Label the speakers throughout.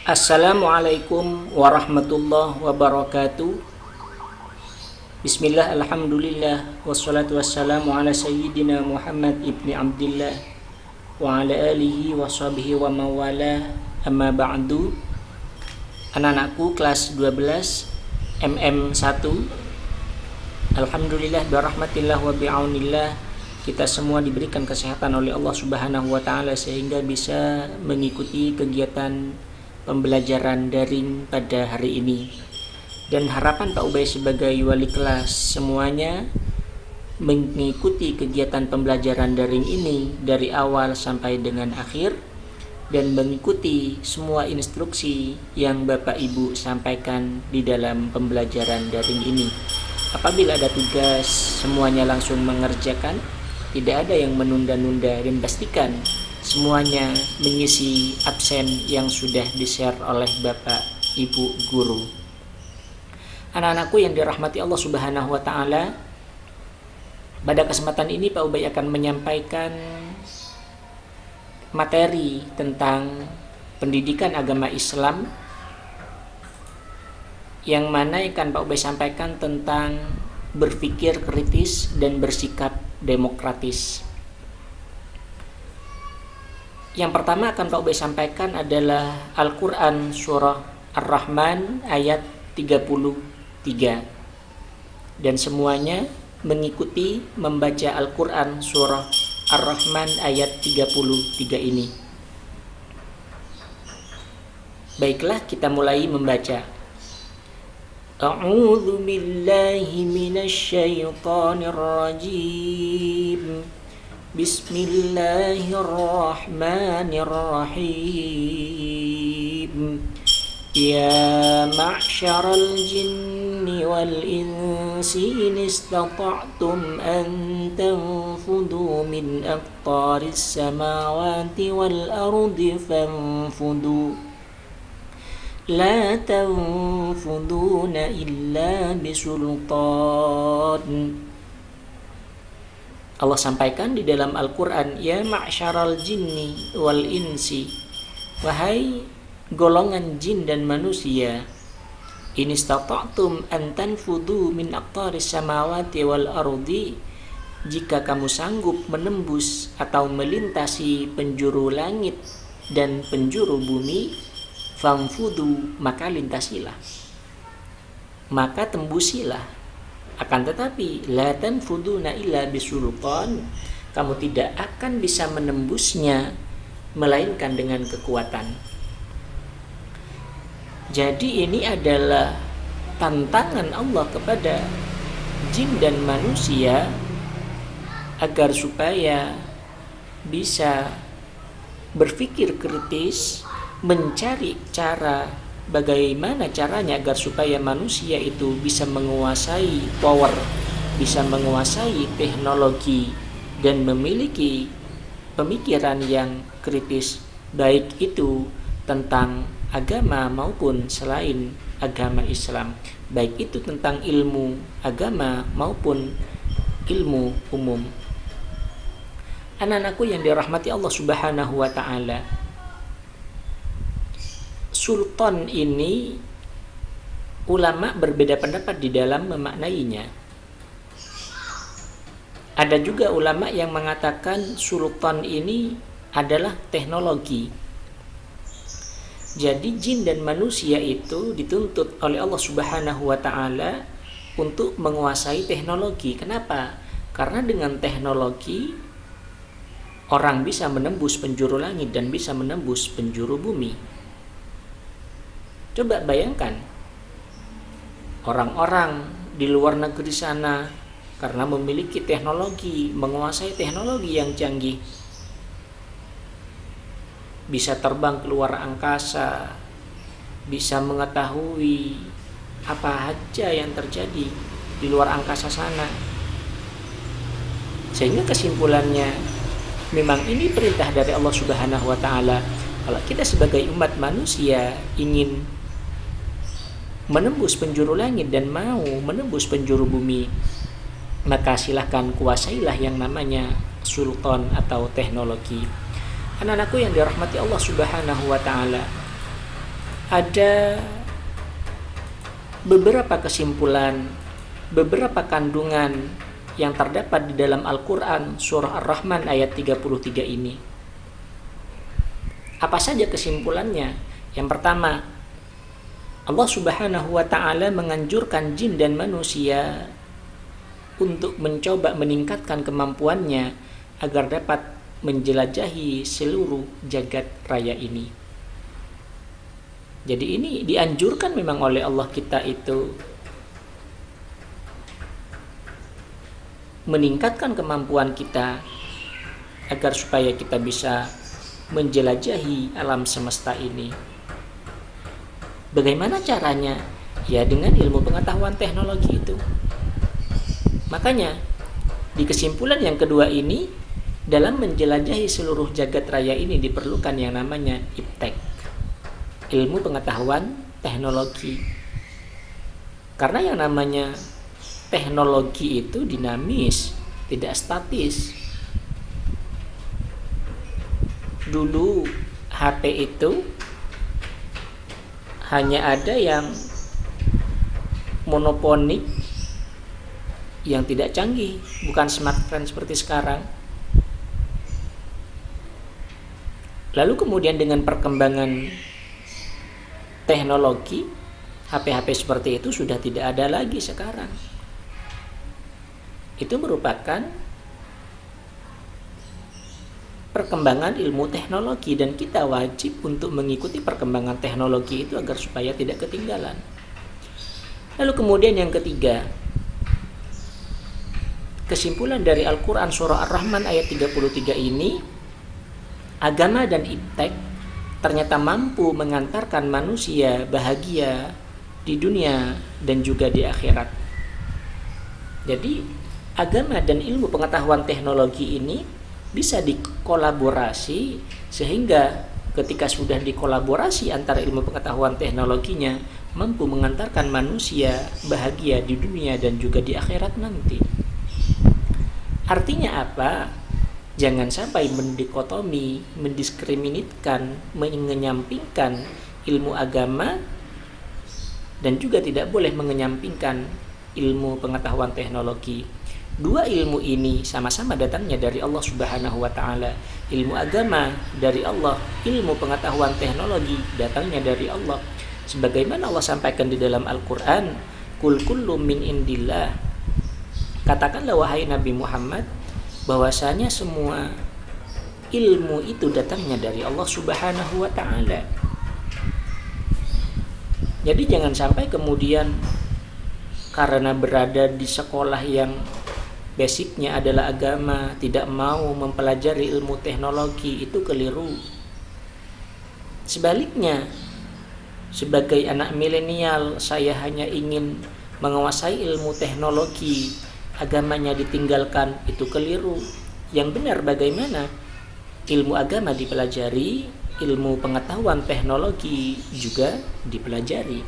Speaker 1: Assalamualaikum warahmatullahi wabarakatuh. Bismillah, alhamdulillah, wassalatu wassalamu ala sayyidina Muhammad ibni Abdillah wa ala alihi wa sahbihi wa mawala, amma ba'du. Anak-anakku kelas 12 MM1, alhamdulillah birahmatillah wa bi'aunillah, kita semua diberikan kesehatan oleh Allah Subhanahu wa taala sehingga bisa mengikuti kegiatan pembelajaran daring pada hari ini. Dan harapan Pak Ubay sebagai wali kelas semuanya mengikuti kegiatan pembelajaran daring ini dari awal sampai dengan akhir dan mengikuti semua instruksi yang Bapak Ibu sampaikan di dalam pembelajaran daring ini. Apabila ada tugas, semuanya langsung mengerjakan, tidak ada yang menunda-nunda, dan pastikan semuanya mengisi absen yang sudah di-share oleh Bapak Ibu guru. Anak-anakku yang dirahmati Allah Subhanahu wa taala, pada kesempatan ini Pak Ubay akan menyampaikan materi tentang pendidikan agama Islam, yang mana akan Pak Ubay sampaikan tentang berpikir kritis dan bersikap demokratis. Yang pertama akan Pak Ubay sampaikan adalah Al-Quran surah Ar-Rahman ayat 33, dan semuanya mengikuti membaca Al-Quran surah Ar-Rahman ayat 33 ini. Baiklah, kita mulai membaca. A'udzu billahi minasy syaithanir rajim. Bismillahirrahmanirrahim. Ya ma'syaral jinni wal insi in istata'tum an tanfudu min aqtaris samawati wal ardi fanfudu la tanfuduna illa bisultan. Allah sampaikan di dalam Al-Quran, ya ma'syaral jinni wal insi, wahai golongan jin dan manusia, in istata'tum an tanfudu min aqtaris samawati wal ardi, jika kamu sanggup menembus atau melintasi penjuru langit dan penjuru bumi, famfudu, maka lintasilah, maka tembusilah. Akan tetapi la tanfuduna illa bisultan, kamu tidak akan bisa menembusnya melainkan dengan kekuatan. Jadi ini adalah tantangan Allah kepada jin dan manusia agar supaya bisa berpikir kritis, mencari cara bagaimana caranya agar supaya manusia itu bisa menguasai power, bisa menguasai teknologi, dan memiliki pemikiran yang kritis, baik itu tentang agama maupun selain agama Islam, baik itu tentang ilmu agama maupun ilmu umum. Anak-anakku yang dirahmati Allah Subhanahu wa taala, sultan ini ulama berbeda pendapat di dalam memaknainya. Ada juga ulama yang mengatakan sultan ini adalah teknologi. Jadi jin dan manusia itu dituntut oleh Allah Subhanahu wa taala untuk menguasai teknologi. Kenapa? Karena dengan teknologi orang bisa menembus penjuru langit dan bisa menembus penjuru bumi. Coba bayangkan, orang-orang di luar negeri sana karena memiliki teknologi, menguasai teknologi yang canggih, bisa terbang ke luar angkasa, bisa mengetahui apa saja yang terjadi di luar angkasa sana. Sehingga kesimpulannya, memang ini perintah dari Allah Subhanahu wa taala. Kalau kita sebagai umat manusia ingin menembus penjuru langit dan mau menembus penjuru bumi, maka silahkan kuasailah yang namanya sultan atau teknologi. Anak-anakku yang dirahmati Allah Subhanahu wa taala, ada beberapa kesimpulan, beberapa kandungan yang terdapat di dalam Al-Quran surah Ar-Rahman ayat 33 ini. Apa saja kesimpulannya? Yang pertama, Allah Subhanahu wa ta'ala menganjurkan jin dan manusia untuk mencoba meningkatkan kemampuannya agar dapat menjelajahi seluruh jagat raya ini. Jadi ini dianjurkan memang oleh Allah kita itu meningkatkan kemampuan kita agar supaya kita bisa menjelajahi alam semesta ini. Bagaimana caranya? Ya dengan ilmu pengetahuan teknologi itu. Makanya di kesimpulan yang kedua ini, dalam menjelajahi seluruh jagat raya ini diperlukan yang namanya iptek, ilmu pengetahuan teknologi. Karena yang namanya teknologi itu dinamis, tidak statis. Dulu HP itu hanya ada yang monoponik, yang tidak canggih, bukan smartphone seperti sekarang. Lalu kemudian dengan perkembangan teknologi, HP-HP seperti itu sudah tidak ada lagi sekarang. Itu merupakan perkembangan ilmu teknologi dan kita wajib untuk mengikuti perkembangan teknologi itu agar supaya tidak ketinggalan. Lalu kemudian yang ketiga, kesimpulan dari Al-Quran surah Ar-Rahman ayat 33 ini, agama dan iptek ternyata mampu mengantarkan manusia bahagia di dunia dan juga di akhirat. Jadi agama dan ilmu pengetahuan teknologi ini bisa dikolaborasi sehingga ketika sudah dikolaborasi antara ilmu pengetahuan teknologinya mampu mengantarkan manusia bahagia di dunia dan juga di akhirat nanti. Artinya apa? Jangan sampai mendikotomi, mendiskriminasikan, mengenyampingkan ilmu agama dan juga tidak boleh mengenyampingkan ilmu pengetahuan teknologi. Dua ilmu ini sama-sama datangnya dari Allah Subhanahu wa ta'ala. Ilmu agama dari Allah, ilmu pengetahuan teknologi datangnya dari Allah. Sebagaimana Allah sampaikan di dalam Al-Quran, Kul kullu min indillah. Katakanlah wahai Nabi Muhammad, bahwasanya semua ilmu itu datangnya dari Allah Subhanahu wa ta'ala. Jadi jangan sampai kemudian karena berada di sekolah yang basicnya adalah agama, tidak mau mempelajari ilmu teknologi, itu keliru. Sebaliknya, sebagai anak milenial, saya hanya ingin menguasai ilmu teknologi, agamanya ditinggalkan, itu keliru. Yang benar bagaimana? Ilmu agama dipelajari, ilmu pengetahuan teknologi juga dipelajari.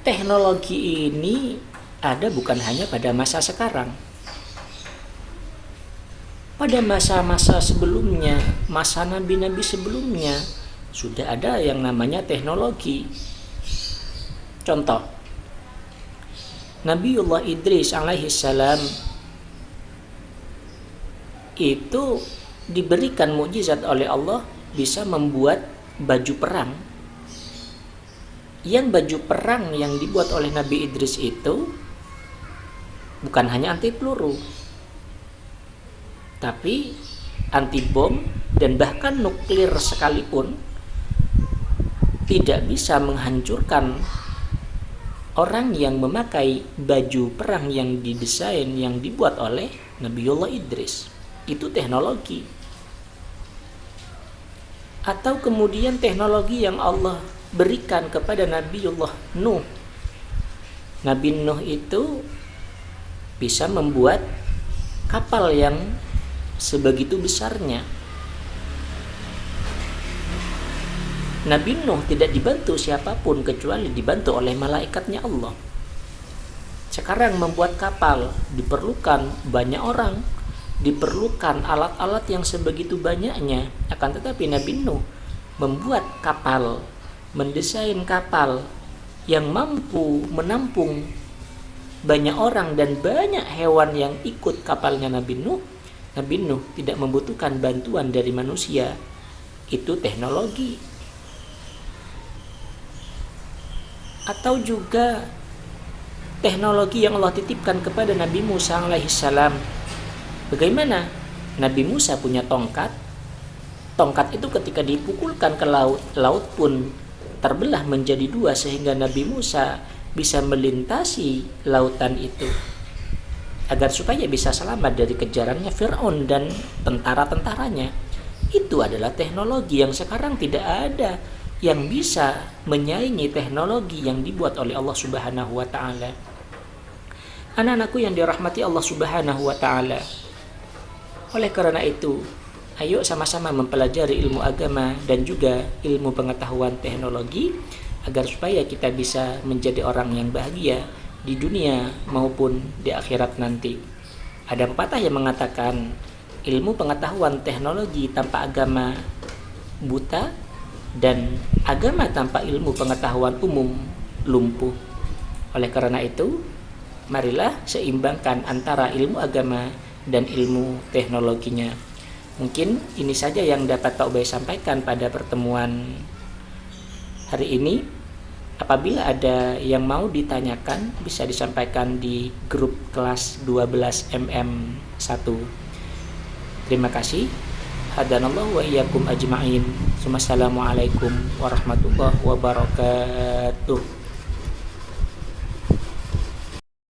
Speaker 1: Teknologi ini ada bukan hanya pada masa sekarang. Pada masa-masa sebelumnya, masa nabi-nabi sebelumnya, sudah ada yang namanya teknologi. Contoh, Nabiullah Idris alaihi salam itu diberikan mukjizat oleh Allah bisa membuat baju perang. Yang baju perang yang dibuat oleh Nabi Idris itu bukan hanya anti peluru, tapi anti bom dan bahkan nuklir sekalipun tidak bisa menghancurkan orang yang memakai baju perang yang didesain, yang dibuat oleh Nabiullah Idris. Itu teknologi. Atau kemudian teknologi yang Allah berikan kepada Nabiullah Nuh. Nabi Nuh itu bisa membuat kapal yang sebegitu besarnya. Nabi Nuh tidak dibantu siapapun kecuali dibantu oleh malaikatnya Allah. Sekarang membuat kapal diperlukan banyak orang, diperlukan alat-alat yang sebegitu banyaknya. Akan tetapi Nabi Nuh membuat kapal, mendesain kapal yang mampu menampung banyak orang dan banyak hewan yang ikut kapalnya Nabi Nuh tidak membutuhkan bantuan dari manusia. Itu teknologi. Atau juga teknologi yang Allah titipkan kepada Nabi Musa alaihissalam. Bagaimana? Nabi Musa punya tongkat. Tongkat itu ketika dipukulkan ke laut, laut pun terbelah menjadi dua sehingga Nabi Musa bisa melintasi lautan itu agar supaya bisa selamat dari kejarannya Fir'aun dan tentara-tentaranya. Itu adalah teknologi yang sekarang tidak ada yang bisa menyaingi teknologi yang dibuat oleh Allah Subhanahu wa taala. Anak-anakku yang dirahmati Allah Subhanahu wa taala. Oleh karena itu, ayo sama-sama mempelajari ilmu agama dan juga ilmu pengetahuan teknologi agar supaya kita bisa menjadi orang yang bahagia di dunia maupun di akhirat nanti. Ada pepatah yang mengatakan ilmu pengetahuan teknologi tanpa agama buta dan agama tanpa ilmu pengetahuan umum lumpuh. Oleh karena itu, marilah seimbangkan antara ilmu agama dan ilmu teknologinya. Mungkin ini saja yang dapat Pak Ubay sampaikan pada pertemuan hari ini. Apabila ada yang mau ditanyakan, bisa disampaikan di grup kelas 12 MM1. Terima kasih. Hadanallahu wa iyyakum ajma'in. Wassalamualaikum warahmatullahi wabarakatuh.